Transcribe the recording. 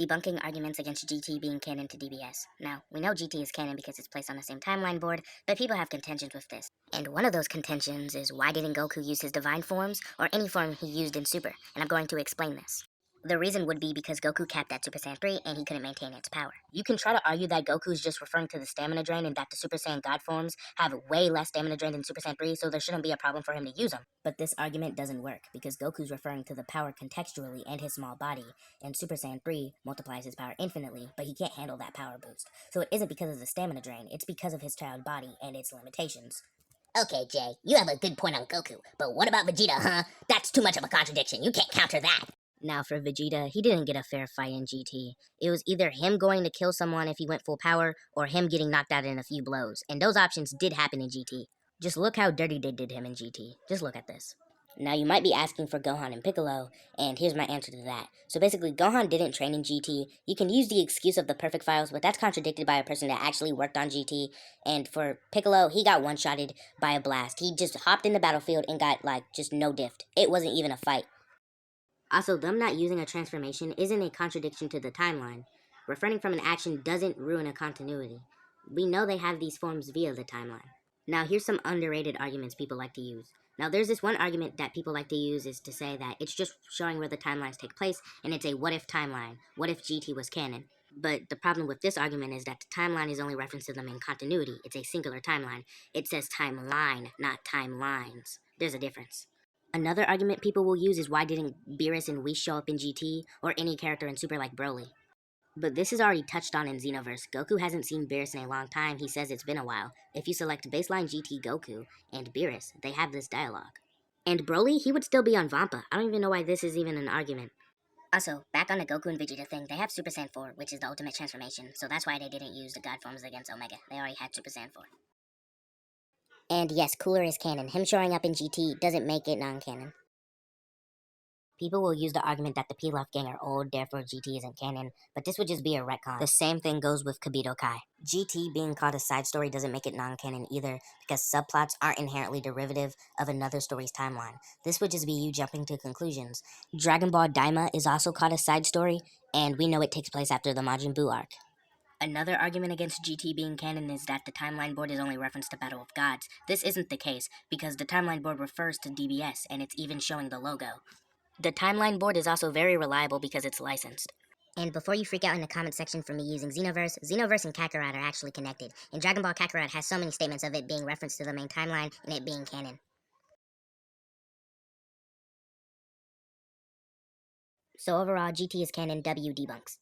Debunking arguments against GT being canon to DBS. Now, we know GT is canon because it's placed on the same timeline board, but people have contentions with this. And one of those contentions is why didn't Goku use his divine forms, or any form he used in Super, and I'm going to explain this. The reason would be because Goku capped at Super Saiyan 3 and he couldn't maintain its power. You can try to argue that Goku's just referring to the stamina drain and that the Super Saiyan God forms have way less stamina drain than Super Saiyan 3, so there shouldn't be a problem for him to use them. But this argument doesn't work because Goku's referring to the power contextually and his small body, and Super Saiyan 3 multiplies his power infinitely, but he can't handle that power boost. So it isn't because of the stamina drain, it's because of his child body and its limitations. Okay, Jay, you have a good point on Goku, but what about Vegeta, huh? That's too much of a contradiction. You can't counter that. Now, for Vegeta, he didn't get a fair fight in GT. It was either him going to kill someone if he went full power, or him getting knocked out in a few blows. And those options did happen in GT. Just look how dirty they did him in GT. Just look at this. Now, you might be asking for Gohan and Piccolo, and here's my answer to that. So basically, Gohan didn't train in GT. You can use the excuse of the perfect files, but that's contradicted by a person that actually worked on GT. And for Piccolo, he got one-shotted by a blast. He just hopped in the battlefield and got, just no diff. It wasn't even a fight. Also, them not using a transformation isn't a contradiction to the timeline. Refraining from an action doesn't ruin a continuity. We know they have these forms via the timeline. Now, here's some underrated arguments people like to use. Now, there's this one argument that people like to use is to say that it's just showing where the timelines take place, and it's a what-if timeline. What if GT was canon? But the problem with this argument is that the timeline is only referenced to them in continuity. It's a singular timeline. It says timeline, not timelines. There's a difference. Another argument people will use is why didn't Beerus and Whis show up in GT, or any character in Super like Broly. But this is already touched on in Xenoverse. Goku hasn't seen Beerus in a long time, he says it's been a while. If you select baseline GT Goku and Beerus, they have this dialogue. And Broly, he would still be on Vampa. I don't even know why this is even an argument. Also, back on the Goku and Vegeta thing, they have Super Saiyan 4, which is the ultimate transformation, so that's why they didn't use the God forms against Omega. They already had Super Saiyan 4. And yes, Cooler is canon. Him showing up in GT doesn't make it non-canon. People will use the argument that the Pilaf gang are old, therefore GT isn't canon, but this would just be a retcon. The same thing goes with Kibito Kai. GT being called a side story doesn't make it non-canon either, because subplots aren't inherently derivative of another story's timeline. This would just be you jumping to conclusions. Dragon Ball Daima is also called a side story, and we know it takes place after the Majin Buu arc. Another argument against GT being canon is that the timeline board is only referenced to Battle of Gods. This isn't the case, because the timeline board refers to DBS, and it's even showing the logo. The timeline board is also very reliable because it's licensed. And before you freak out in the comment section for me using Xenoverse, Xenoverse and Kakarot are actually connected. And Dragon Ball Kakarot has so many statements of it being referenced to the main timeline and it being canon. So overall, GT is canon, W debunks.